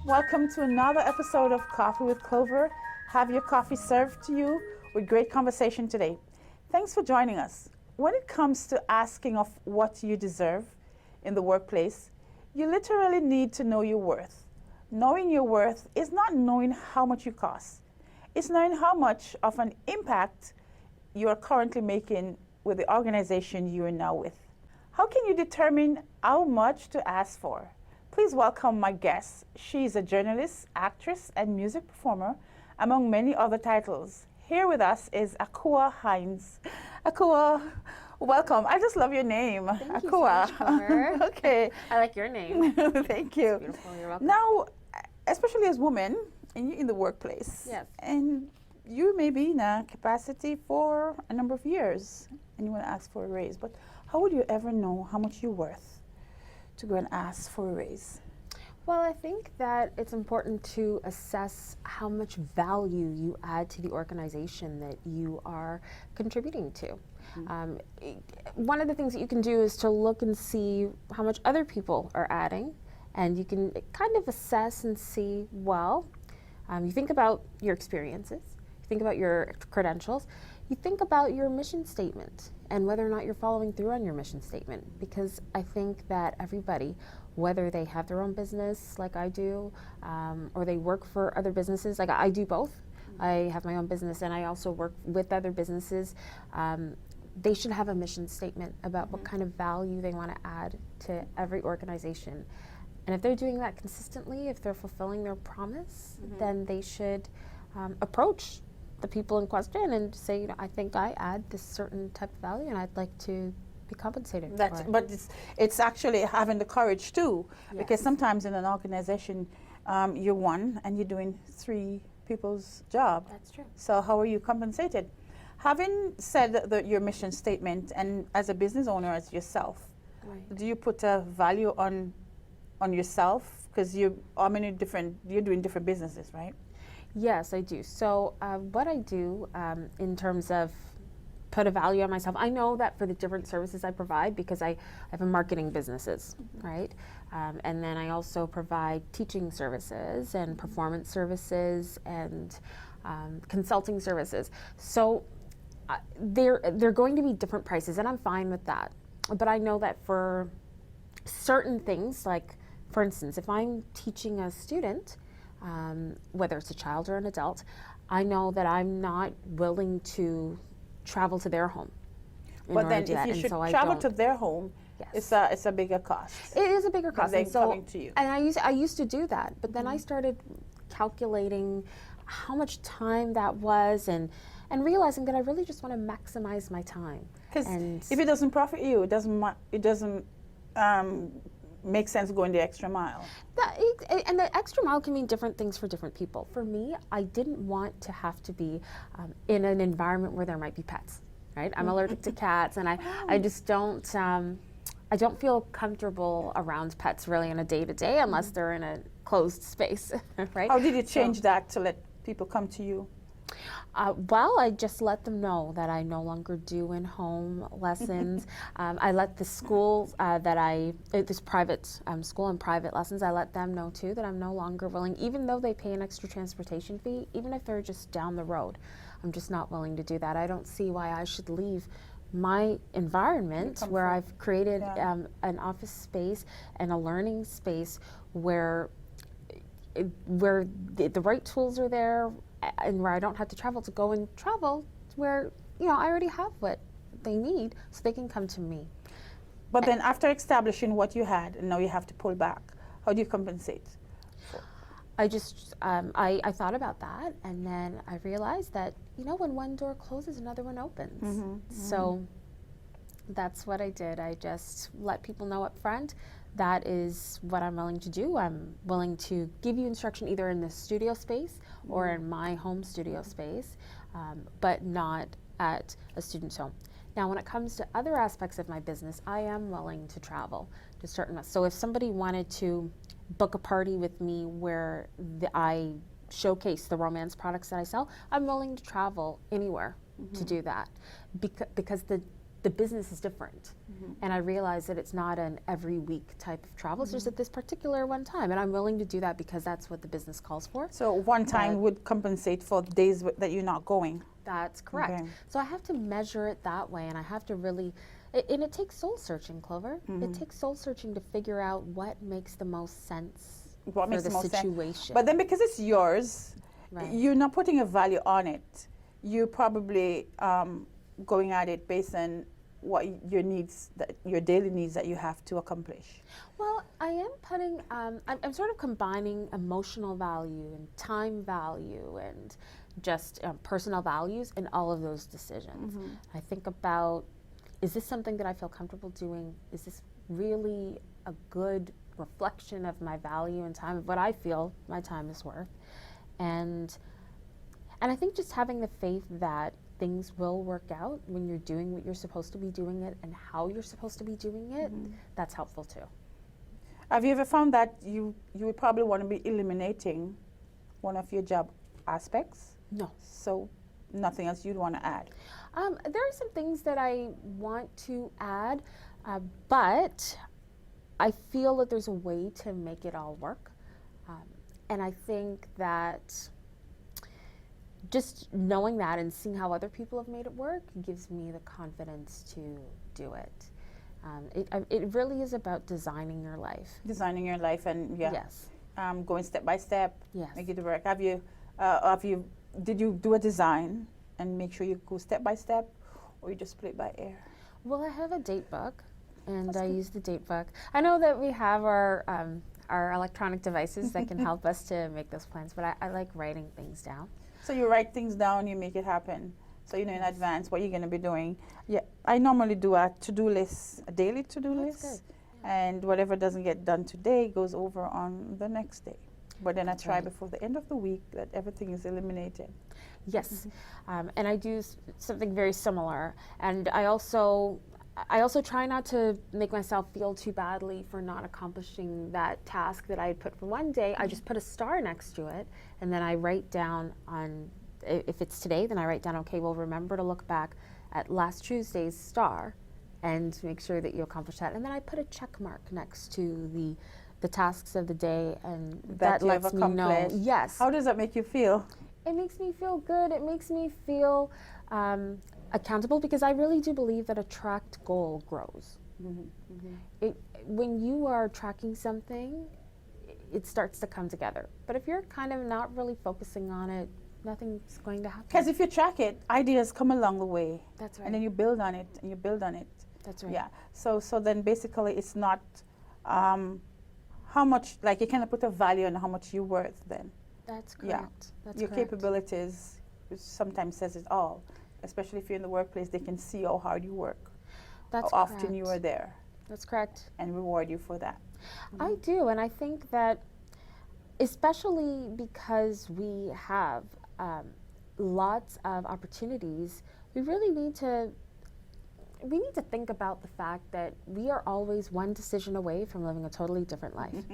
Welcome to another episode of Coffee with Clover. Have your coffee served to you with great conversation today. Thanks for joining us. When it comes to asking of what you deserve in the workplace, you literally need to know your worth. Knowing your worth is not knowing how much you cost. It's knowing how much of an impact you are currently making with the organization you are now with. How can you determine how much to ask for? Please welcome my guest. She is a journalist, actress, and music performer, among many other titles. Here with us is Akua Hinds. Akua, welcome. I just love your name. Thank Akua. you so much, Clover. Okay. I like your name. Thank you. It's beautiful. You're welcome. Now, especially as women in the workplace, Yes. and you may be in a capacity for a number of years, and you want to ask for a raise, but how would you ever know how much you're worth to go and ask for a raise? Well, I think that it's important to assess how much value you add to the organization that you are contributing to. One of the things that you can do is to look and see how much other people are adding, and you can kind of assess and see, well, you think about your experiences, you think about your credentials, you think about your mission statement and whether or not you're following through on your mission statement. Because I think that everybody, whether they have their own business like I do, or they work for other businesses, like I do both. I have my own business and I also work with other businesses. They should have a mission statement about what kind of value they want to add to every organization. And if they're doing that consistently, if they're fulfilling their promise, then they should approach the people in question and say, I think I add this certain type of value and I'd like to be compensated for it. But it's actually having the courage too, because Yes. sometimes in an organization, you're one and you're doing three people's job. That's true. So how are you compensated? Having said your mission statement, and as a business owner, as yourself, Right. do you put a value on yourself? Because you're doing different businesses, right? Yes, I do. So what I do in terms of put a value on myself, I know that for the different services I provide, because I have a marketing businesses, right? And then I also provide teaching services and performance services and consulting services. So they're going to be different prices, and I'm fine with that. But I know that for certain things, like for instance, if I'm teaching a student, whether it's a child or an adult, I know that I'm not willing to travel to their home. But then if you should travel to their home, Yes. it's a bigger cost. It is a bigger cost. They're And so, coming to you. and I used to do that, but then I started calculating how much time that was and realizing that I really just want to maximize my time. Because And if it doesn't profit you, it doesn't make sense going the extra mile. And the extra mile can mean different things for different people. For me, I didn't want to have to be in an environment where there might be pets, right? I'm allergic to cats, and I just don't, I don't feel comfortable around pets really on a day-to-day unless they're in a closed space, right? How did you change that to let people come to you? Well, I just let them know that I no longer do in-home lessons. I let the schools this private school and private lessons, I let them know too that I'm no longer willing, even though they pay an extra transportation fee, even if they're just down the road, I'm just not willing to do that. I don't see why I should leave my environment where I've created an office space and a learning space where the right tools are there, and where I don't have to travel to go and travel where, I already have what they need so they can come to me. But then after establishing what you had, and now you have to pull back, how do you compensate? I just, I thought about that, and then I realized that, when one door closes, another one opens. So that's what I did. I just let people know up front, that is what I'm willing to do. I'm willing to give you instruction either in the studio space or in my home studio space, but not at a student's home. Now, when it comes to other aspects of my business, I am willing to travel to certain. So if somebody wanted to book a party with me where I showcase the romance products that I sell, I'm willing to travel anywhere to do that, because the business is different. And I realize that it's not an every week type of travel. It's just at this particular one time. And I'm willing to do that because that's what the business calls for. So one time would compensate for the days that you're not going. That's correct. Okay. So I have to measure it that way, and I have to really, and it takes soul searching, Clover. It takes soul searching to figure out what makes the most sense What for makes the the most situation. sense. But then because it's yours, Right. you're not putting a value on it. You're probably going at it based on what your needs, your daily needs that you have to accomplish. Well, I am putting, I'm sort of combining emotional value and time value and just personal values in all of those decisions. I think about, is this something that I feel comfortable doing? Is this really a good reflection of my value and time, of what I feel my time is worth? And I think just having the faith that things will work out when you're doing what you're supposed to be doing it and how you're supposed to be doing it, that's helpful too. Have you ever found that you would probably want to be eliminating one of your job aspects? No. So nothing else you'd want to add? There are some things that I want to add, but I feel that there's a way to make it all work. And I think that just knowing that and seeing how other people have made it work gives me the confidence to do it. It really is about designing your life. Designing your life and Yes. Going step by step, Yes. make it work. Did you do a design and make sure you go step by step, or you just play it by ear? Well, I have a date book, and I use the date book. I know that we have our electronic devices that can help us to make those plans, but I like writing things down. So you write things down, you make it happen. So you know in advance what you're going to be doing. Yeah, I normally do a to-do list, a daily to-do That's list, good. and whatever doesn't get done today goes over on the next day. But then That's I try right. before the end of the week that everything is eliminated. Yes, and I do something very similar. And I also try not to make myself feel too badly for not accomplishing that task that I had put for one day. I just put a star next to it, and then I write down on, if it's today, then I write down, okay, well, remember to look back at last Tuesday's star and make sure that you accomplish that. And then I put a check mark next to the tasks of the day, and that you have lets me know. accomplished. Yes. How does that make you feel? It makes me feel good. It makes me feel accountable, because I really do believe that a tracked goal grows. When you are tracking something, it starts to come together. But if you're kind of not really focusing on it, nothing's going to happen. Because if you track it, ideas come along the way. That's right. And then you build on it, and you build on it. That's right. Yeah. So then basically it's not how much, like you cannot put a value on how much you're worth then. That's Yeah. correct. That's Your correct. capabilities sometimes says it all. Especially if you're in the workplace, they can see how hard you work, That's how often you correct. are there, That's correct. and reward you for that. I do, and I think that especially because we have lots of opportunities, we really need to think about the fact that we are always one decision away from living a totally different life.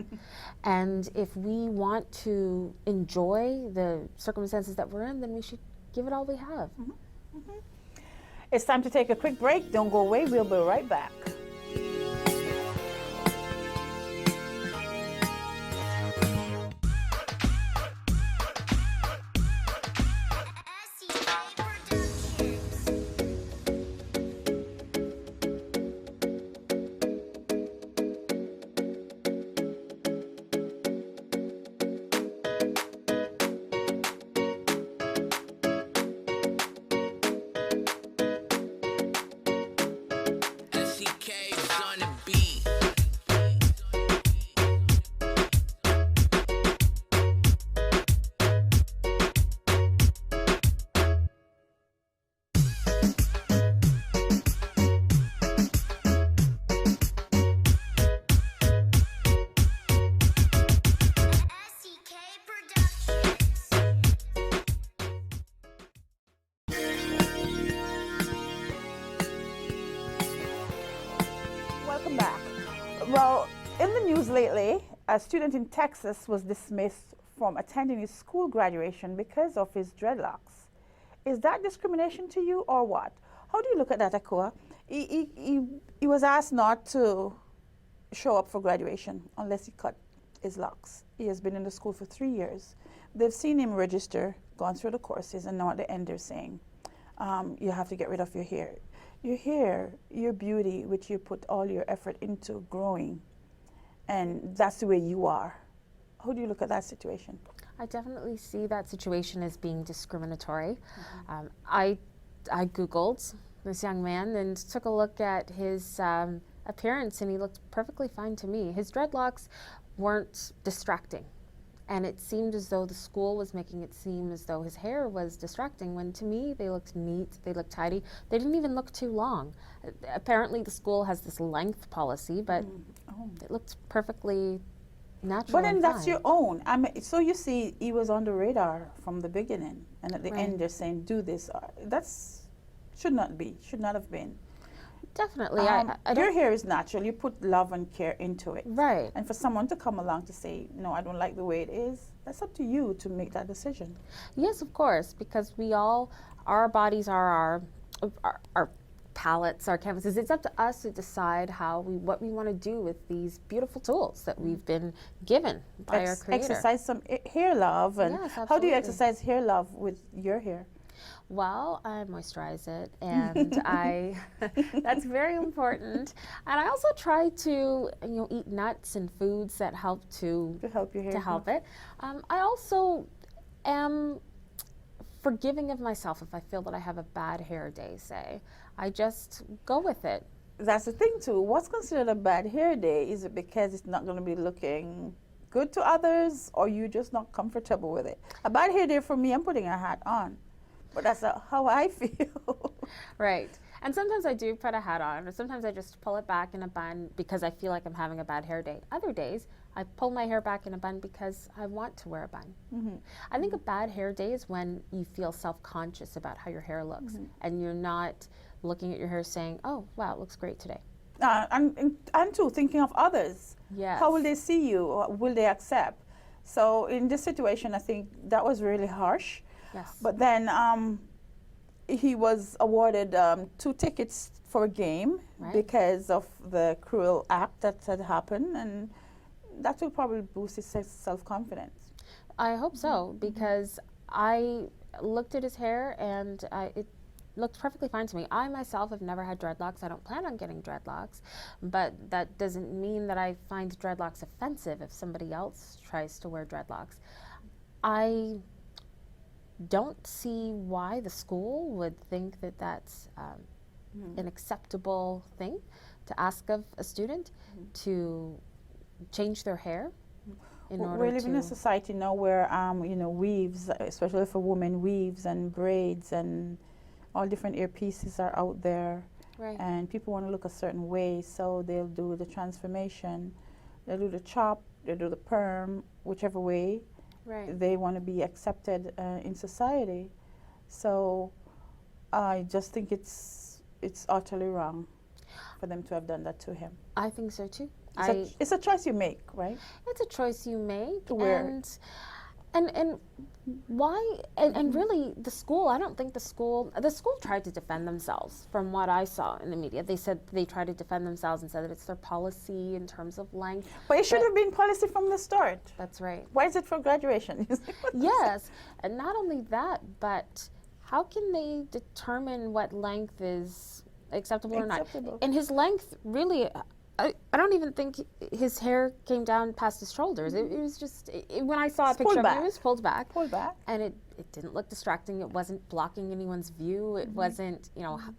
And if we want to enjoy the circumstances that we're in, then we should give it all we have. It's time to take a quick break. Don't go away. We'll be right back. Welcome back. Well, in the news lately, a student in Texas was dismissed from attending his school graduation because of his dreadlocks. Is that discrimination to you or what? How do you look at that, Akua? He was asked not to show up for graduation unless he cut his locks. He has been in the school for 3 years. They've seen him register, gone through the courses, and now at the end they're saying, you have to get rid of your hair. Your hair, your beauty, which you put all your effort into growing, and that's the way you are. How do you look at that situation? I definitely see that situation as being discriminatory. I Googled this young man and took a look at his appearance, and he looked perfectly fine to me. His dreadlocks weren't distracting, and it seemed as though the school was making it seem as though his hair was distracting, when to me they looked neat, they looked tidy. They didn't even look too long. Apparently the school has this length policy, but it looked perfectly natural. But then and that's fine. your own. I mean, so you see, he was on the radar from the beginning, and at the end they're saying, do this. That's should not have been. Definitely. Your hair is natural. You put love and care into it. Right. And for someone to come along to say, no, I don't like the way it is, that's up to you to make that decision. Yes, of course, because our bodies are our palettes, our canvases. It's up to us to decide what we want to do with these beautiful tools that we've been given by our Creator. Exercise some hair love. And Yes, how do absolutely. you exercise hair love with your hair? Well, I moisturize it, and that's very important. And I also try to, eat nuts and foods that help to help your hair. To help it. I also am forgiving of myself if I feel that I have a bad hair day, say. I just go with it. That's the thing too. What's considered a bad hair day? Is it because it's not going to be looking good to others, or you just not comfortable with it? A bad hair day for me, I'm putting a hat on. But that's how I feel. Right. And sometimes I do put a hat on, or sometimes I just pull it back in a bun because I feel like I'm having a bad hair day. Other days, I pull my hair back in a bun because I want to wear a bun. I think a bad hair day is when you feel self-conscious about how your hair looks, and you're not looking at your hair saying, oh, wow, it looks great today. And too, thinking of others. Yes. How will they see you? Will they accept? So in this situation, I think that was really harsh. Yes. But then he was awarded 2 tickets for a game because of the cruel act that had happened, and that will probably boost his self-confidence. I hope so, because I looked at his hair and it looked perfectly fine to me. I myself have never had dreadlocks. I don't plan on getting dreadlocks, but that doesn't mean that I find dreadlocks offensive if somebody else tries to wear dreadlocks. I don't see why the school would think that that's an acceptable thing to ask of a student to change their hair in order to... We live in a society now where, weaves, especially if a woman weaves and braids and all different ear pieces are out there. Right. And people want to look a certain way, so they'll do the transformation. They'll do the chop, they'll do the perm, whichever way. Right. They want to be accepted in society. So I just think it's utterly wrong for them to have done that to him. I think so too. It's a choice you make, right? It's a choice you make. To wear and why, and really the school, I don't think the school tried to defend themselves from what I saw in the media. They said they tried to defend themselves and said that it's their policy in terms of length. But it should have been policy from the start. That's right. Why is it for graduation? Yes, and not only that, but how can they determine what length is acceptable or not? And his length really, I don't even think his hair came down past his shoulders. It was just, when I saw a picture of him, it was pulled back. Pulled back. And it didn't look distracting. It wasn't blocking anyone's view. It wasn't,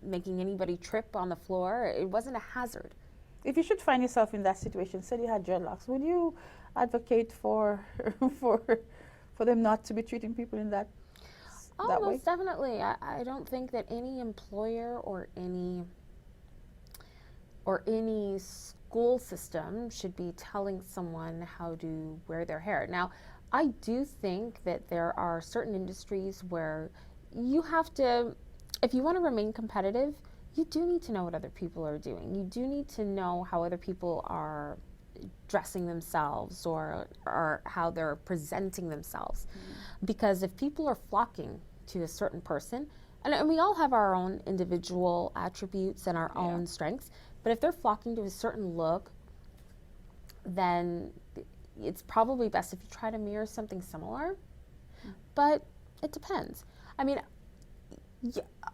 making anybody trip on the floor. It wasn't a hazard. If you should find yourself in that situation, say you had dreadlocks, would you advocate for them not to be treating people in that way? Most definitely. I don't think that any employer or any school system should be telling someone how to wear their hair. Now, I do think that there are certain industries where you have to, if you want to remain competitive, you do need to know what other people are doing. You do need to know how other people are dressing themselves or how they're presenting themselves. Because if people are flocking to a certain person, And we all have our own individual attributes and our own strengths, but if they're flocking to a certain look, then it's probably best if you try to mirror something similar, but it depends. I mean,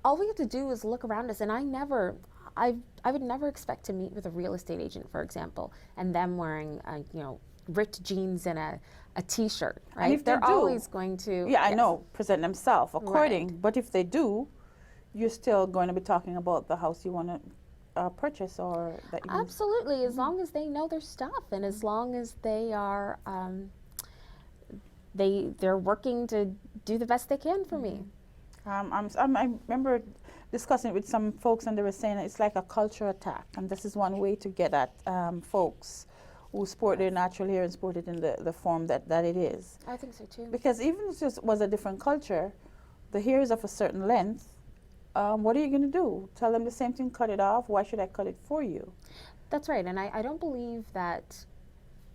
all we have to do is look around us, and I would never expect to meet with a real estate agent, for example, and them wearing, ripped jeans and a t-shirt, right? And if they're they do, always going to... Yeah, I know, present themselves according. Right. But if they do, you're still going to be talking about the house you want to purchase or that you... Absolutely, as long as they know their stuff and as long as they are, they're working to do the best they can for me. I remember discussing it with some folks, and they were saying it's like a culture attack, and this is one way to get at folks who sport their natural hair and sport it in the form that it is. I think so too. Because even if it was a different culture, the hair is of a certain length. What are you going to do? Tell them the same thing, cut it off? Why should I cut it for you? That's right, and I don't believe that,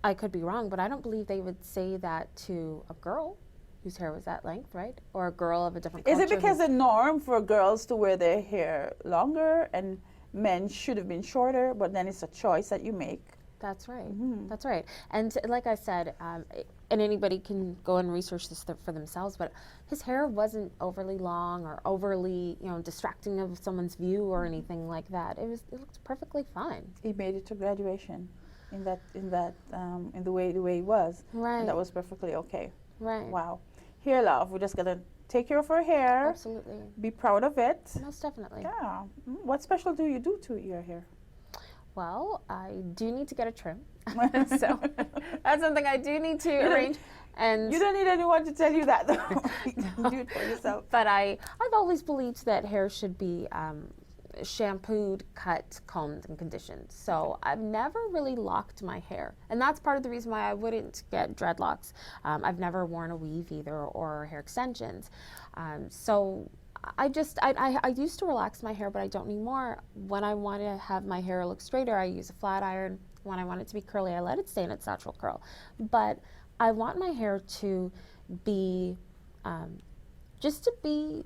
I could be wrong, but I don't believe they would say that to a girl whose hair was that length, right? Or a girl of a different culture. Is it because the norm for girls to wear their hair longer and men should have been shorter, but then it's a choice that you make? That's right. That's right. And like I said, and anybody can go and research this for themselves, but his hair wasn't overly long or overly, distracting of someone's view or anything like that. It looked perfectly fine. He made it to graduation in the way it was. Right. And that was perfectly okay. Right. Wow. Here, love, we're just gonna take care of her hair. Absolutely. Be proud of it. Most definitely. Yeah. What special do you do to your hair? Well, I do need to get a trim. So that's something I do need to arrange. And you don't need anyone to tell you that, though. You do it for yourself. But I've always believed that hair should be shampooed, cut, combed, and conditioned. So I've never really locked my hair. And that's part of the reason why I wouldn't get dreadlocks. I've never worn a weave either or hair extensions. So I used to relax my hair, but I don't anymore. When I want to have my hair look straighter, I use a flat iron. When I want it to be curly, I let it stay in its natural curl. But I want my hair to be, just to be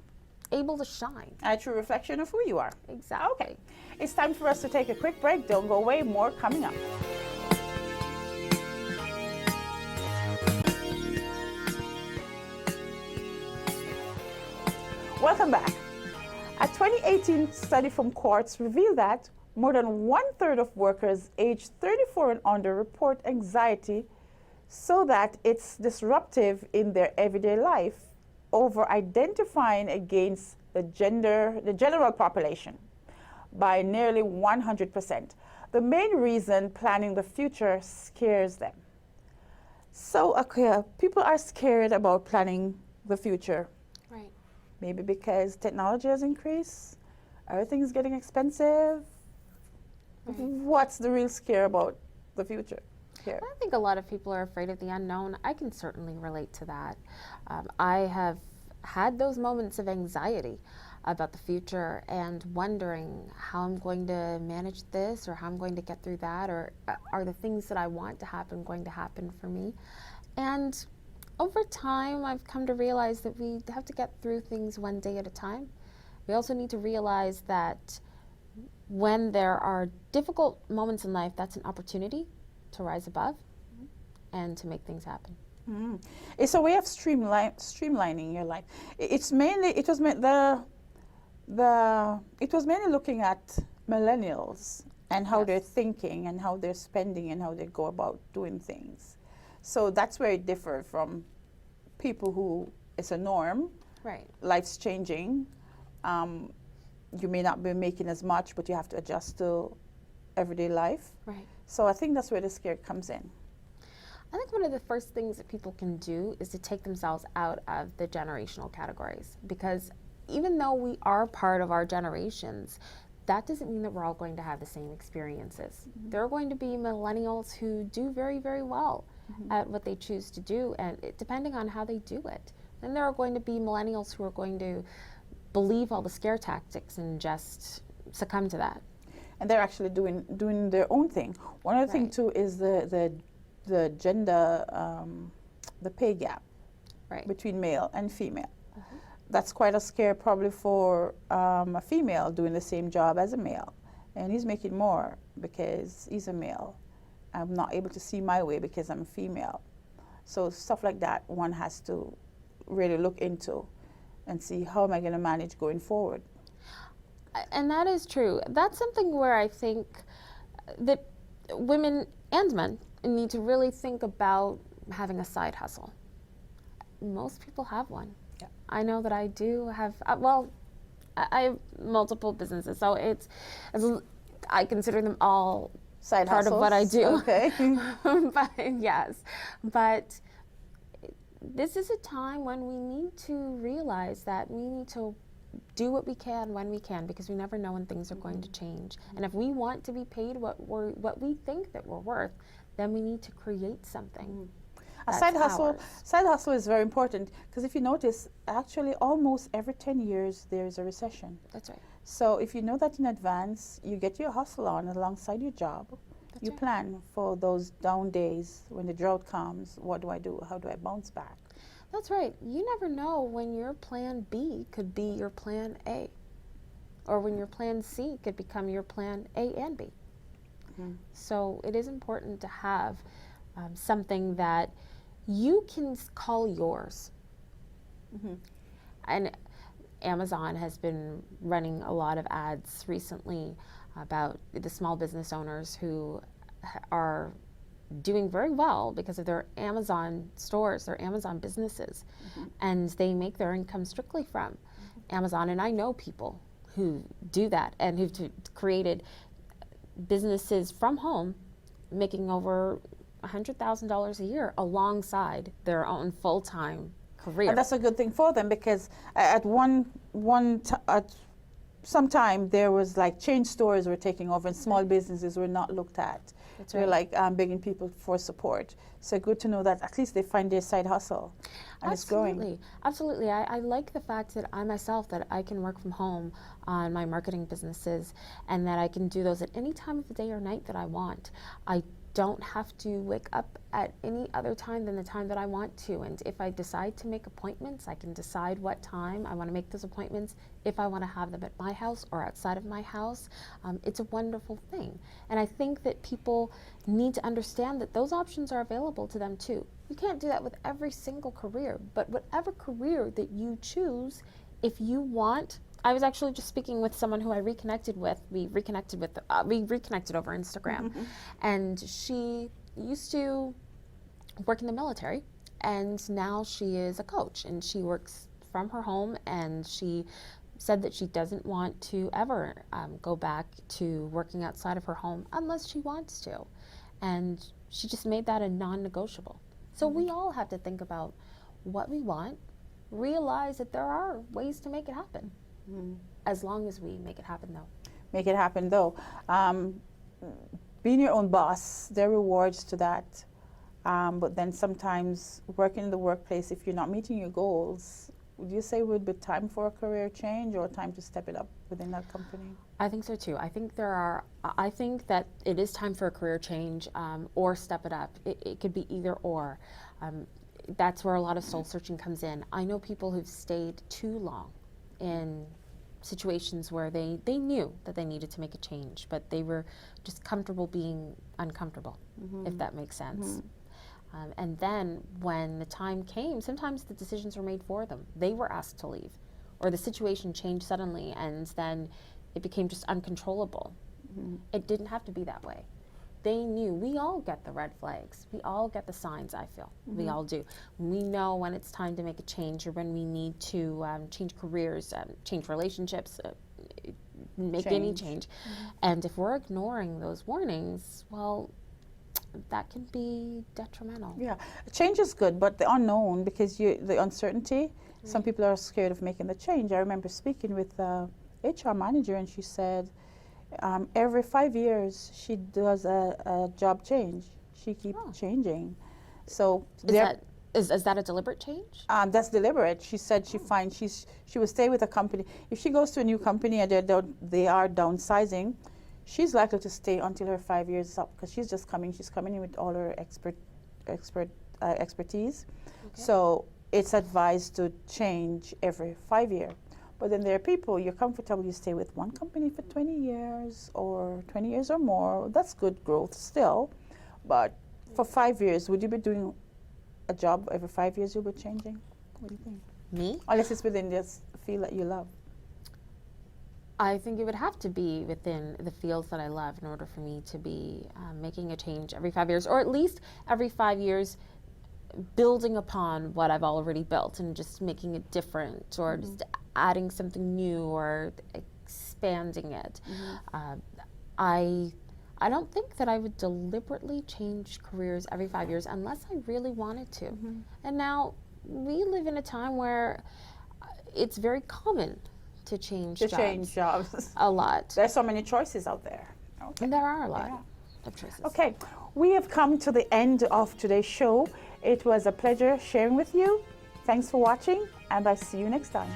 able to shine. A true reflection of who you are. Exactly. Okay. It's time for us to take a quick break. Don't go away. More coming up. Welcome back. A 2018 study from Quartz revealed that more than 1/3 of workers aged 34 and under report anxiety so that it's disruptive in their everyday life over identifying against the general population by nearly 100%. The main reason planning the future scares them. So, Akua, people are scared about planning the future. Right. Maybe because technology has increased, everything's getting expensive. Right. What's the real scare about the future here? I think a lot of people are afraid of the unknown. I can certainly relate to that. I have had those moments of anxiety about the future and wondering how I'm going to manage this or how I'm going to get through that, or are the things that I want to happen going to happen for me? And over time, I've come to realize that we have to get through things one day at a time. We also need to realize that when there are difficult moments in life, that's an opportunity to rise above and to make things happen. It's a way of streamlining your life. It was mainly looking at millennials and how they're thinking and how they're spending and how they go about doing things. So that's where it differed from people who it's a norm. Right. Life's changing. You may not be making as much, but you have to adjust to everyday life. Right. So I think that's where the scare comes in. I think one of the first things that people can do is to take themselves out of the generational categories, because even though we are part of our generations, that doesn't mean that we're all going to have the same experiences. There are going to be millennials who do very, very well at what they choose to do, and depending on how they do it. Then there are going to be millennials who are going to believe all the scare tactics and just succumb to that. And they're actually doing their own thing. One other thing too is the gender, the pay gap between male and female. that's quite a scare probably for a female doing the same job as a male. And he's making more because he's a male. I'm not able to see my way because I'm a female. So stuff like that one has to really look into and see how am I going to manage going forward. And that is true. That's something where I think that women and men need to really think about having a side hustle. Most people have one. Yeah. I know that I do have, I have multiple businesses, so I consider them all Side part hustles. of what I do. Okay. But yes, but this is a time when we need to realize that we need to do what we can when we can, because we never know when things are going to change. And if we want to be paid what we think that we're worth, then we need to create something. A side hustle is very important, because if you notice, actually almost every 10 years there is a recession. That's right. So if you know that in advance, you get your hustle on alongside your job. That's you right. plan for those down days when the drought comes. What do I do? How do I bounce back? That's right. You never know when your plan B could be your plan A, or when your plan C could become your plan A and B. So it is important to have something that you can call yours. And Amazon has been running a lot of ads recently about the small business owners who are doing very well because of their Amazon stores, their Amazon businesses, and they make their income strictly from Amazon. And I know people who do that and who've created businesses from home, making over $100,000 a year alongside their own full-time career. And that's a good thing for them, because at some time there was like chain stores were taking over and small businesses were not looked at. That's They're right. like begging people for support. So good to know that at least they find their side hustle and it's growing. Absolutely. I like the fact that I myself, that I can work from home on my marketing businesses, and that I can do those at any time of the day or night that I want. I don't have to wake up at any other time than the time that I want to. And if I decide to make appointments, I can decide what time I want to make those appointments, if I want to have them at my house or outside of my house. It's a wonderful thing. And I think that people need to understand that those options are available to them too. You can't do that with every single career, but whatever career that you choose, if you want. I was actually just speaking with someone who I reconnected with. We reconnected over Instagram, and she used to work in the military, and now she is a coach, and she works from her home, and she said that she doesn't want to ever go back to working outside of her home unless she wants to, and she just made that a non-negotiable. So we all have to think about what we want, realize that there are ways to make it happen. As long as we make it happen, though. Make it happen, though. Being your own boss, there are rewards to that. But then sometimes working in the workplace, if you're not meeting your goals, would you say it would be time for a career change or time to step it up within that company? I think so too. I think that it is time for a career change, or step it up. It could be either or. That's where a lot of soul searching comes in. I know people who've stayed too long in situations where they knew that they needed to make a change, but they were just comfortable being uncomfortable, if that makes sense. And then when the time came, sometimes the decisions were made for them. They were asked to leave, or the situation changed suddenly, and then it became just uncontrollable. It didn't have to be that way. They knew. We all get the red flags. We all get the signs, I feel. We all do. We know when it's time to make a change, or when we need to change careers, change relationships, make any change. And if we're ignoring those warnings, well, that can be detrimental. Yeah, change is good, but the unknown, because the uncertainty, some people are scared of making the change. I remember speaking with a HR manager, and she said, every 5 years she does a job change. She keeps changing. So is that a deliberate change? that's deliberate. She said she finds she will stay with a company. If she goes to a new company and they are downsizing, she's likely to stay until her 5 years is up, because she's coming in with all her expertise. So it's advised to change every 5 years. But then there are people, you're comfortable, you stay with one company for 20 years or 20 years or more. That's good growth still. But for 5 years, would you be doing a job every 5 years you'll be changing? What do you think? Me? Unless it's within this field that you love. I think it would have to be within the fields that I love in order for me to be making a change every 5 years, or at least every 5 years building upon what I've already built and just making it different, or just adding something new or expanding it. I don't think that I would deliberately change careers every 5 years unless I really wanted to. And now we live in a time where it's very common to change jobs. A lot. There's so many choices out there. Okay. And there are a lot of choices. Okay, we have come to the end of today's show. It was a pleasure sharing with you. Thanks for watching, and I'll see you next time.